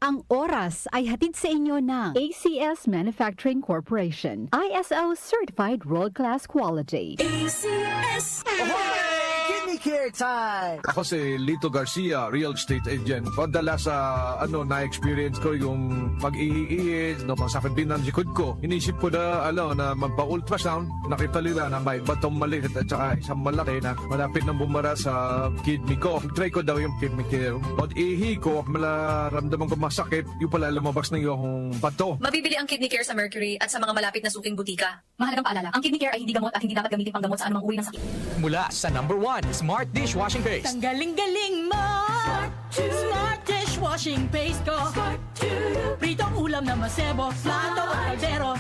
Ang oras ay hatid sa inyo ng ACS Manufacturing Corporation. ISO Certified World-Class Quality. ACS! Kidney care time! Ako si Lito Garcia, real estate agent. Padala sa na-experience ko yung pag-iiis, no, pasakit din ng likod ko. Inisip ko na, na magpa-ultrasound. Nakita nila na may batong maliit at saka isang malaki na malapit na bumara sa kidney ko. Try ko daw yung kidney care. Pag-ihi ko, malaramdaman ko masakit, yung pala lumabas na yung bato. Mabibili ang kidney care sa Mercury at sa mga malapit na suking butika. Mahalagang paalala, ang kidney care ay hindi gamot at hindi dapat gamitin panggamot sa anumang uri ng sakit. Mula sa number 1, Smart Dishwashing Paste. Ang galing-galing mo! Smart dishwashing paste ko. Pritong ulam na masebo, plato o kaldero.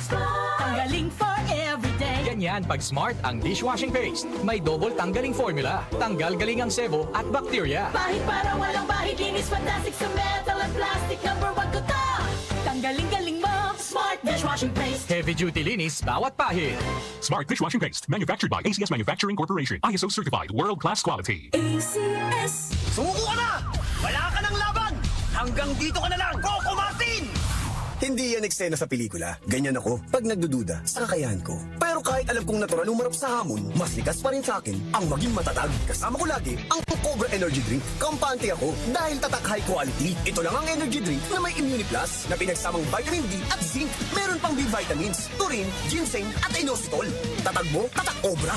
Tanggaling for everyday. Ganyan pag Smart ang dishwashing paste. May double tanggaling formula. Tanggal galing ang sebo at bacteria. Bahid para walang bahid, linis fantastic sa metal at plastic. Number 1 ko to! Tanggaling-galing mo! Smart dishwashing paste. Heavy duty linis bawat pahid. Smart Dishwashing Paste, manufactured by ACS Manufacturing Corporation. ISO certified, world-class quality. ACS! Sumuko ka na! Wala ka ng laban! Hanggang dito ka na lang! Coco Martin! Hindi yan eksena sa pelikula. Ganyan ako pag nagdududa sa kakayahan ko. Pero kahit alam kong natural umarap sa hamon, mas likas pa rin sa akin ang maging matatag. Kasama ko lagi ang Cobra Energy Drink. Kampante ako dahil tatak high quality. Ito lang ang energy drink na may Immunity Plus na pinagsamang vitamin D at zinc. Meron pang B vitamins, taurine, ginseng at inositol. Tatag mo, tatak Cobra.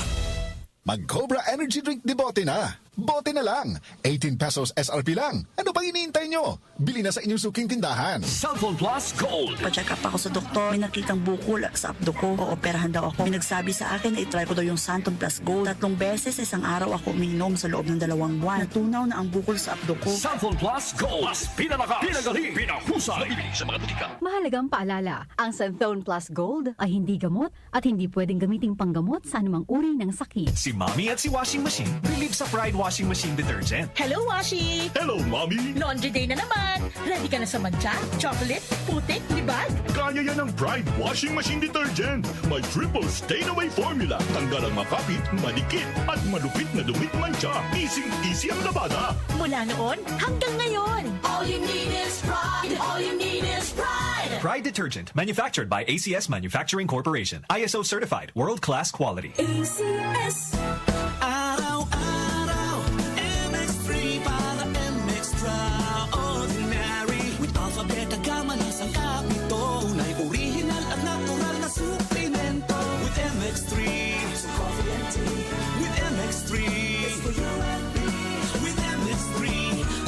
Mag-Cobra Energy Drink de bote na. Bote na lang. 18 pesos SRP lang. Ano pang iniintay nyo? Bili na sa inyong suking tindahan. Cellphone Plus Gold. Pa-check up ako sa doktor. May nakitang bukol sa abdo ko. Ooperahan daw ako. May nagsabi sa akin na itry ko daw yung Santon Plus Gold. 3 beses isang araw ako uminom sa loob ng 2 buwan. Natunaw na ang bukol sa abdo ko. Cellphone Plus Gold. Mas pinalakas, pinagaling, pinahusay. Mabibili sa mga butika. Mahalagang paalala, ang Santhone Plus Gold ay hindi gamot at hindi pwedeng gamiting panggamot sa anumang uri ng sakit. Si Mommy at si Washing Machine, believe sa Pride Washing Machine Detergent. Hello, Washi! Hello, Mommy! Laundry day na naman! Ready ka na sa mancha, chocolate, putik, libag? Kaya yan ang Pride Washing Machine Detergent. May triple stain-away formula. Tanggal ang makapit, manikit, at malupit na dumit mancha. Easy ang labada. Mula noon hanggang ngayon. All you need is pride. All you need is pride. Pride Detergent, manufactured by ACS Manufacturing Corporation. ISO certified, world-class quality. ACS! Araw-araw, MX3 para MX-Traordinary. With alphabet gama na sangkap nito. Tunay, original at natural na suplemento. With MX3, so coffee and tea. With MX3, it's for you and me. With MX3,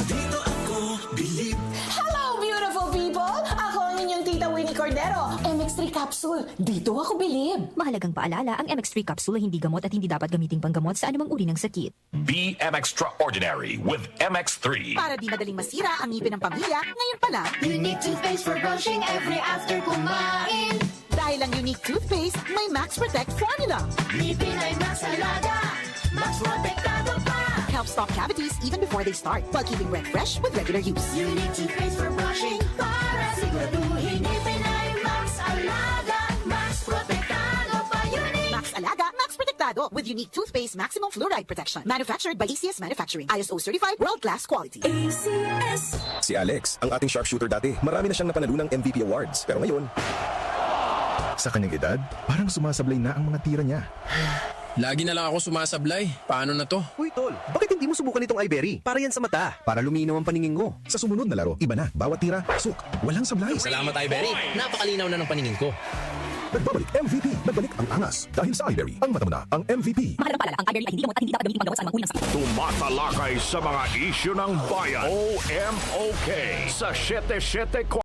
dito ako believe. Hello, beautiful people! Ako ang inyong tita Winnie Cordero. MX3 capsule. Dito ako bilib. Mahalagang paalala, ang MX3 capsule ay hindi gamot at hindi dapat gamiting panggamot sa anumang uri ng sakit. Be Extraordinary with MX3. Para di madaling masira ang ngipin ng pamilya, ngayon pa lang. Unique toothpaste for brushing every after kumain. Dahil ang unique toothpaste, may Max Protect formula. Ngipin ay Max Alaga. Max Protektado pa. Helps stop cavities even before they start, while keeping breath fresh with regular use. Unique toothpaste for brushing para siguraduhin ngipin ay Max Alaga. Max Protektado pa. Unique. Max Alaga, Max Protectado with unique toothpaste maximum fluoride protection. Manufactured by ACS Manufacturing. ISO certified, world-class quality. ACS! Si Alex, ang ating sharpshooter dati, marami na siyang napanalo ng MVP awards. Pero ngayon, sa kanyang edad, parang sumasablay na ang mga tira niya. Lagi na lang ako sumasablay. Paano na to? Uy, tol, bakit hindi mo subukan itong iBerry? Para yan sa mata. Para luminaw ang paningin ko. Sa sumunod na laro, iba na. Bawat tira, pasok. Walang sablay. Salamat, Iberry. Napakalinaw na ng paningin ko. Nagbabalik MVP. Nagbalik ang angas. Dahil sa iBerry, ang mata mo na ang MVP. Mahalagang paalala, ang iBerry ay hindi gamot at hindi dapat gamiting panggamot sa anumang uri ng sakit. Tumatalakay sa mga isyu ng bayan. OMOK sa 774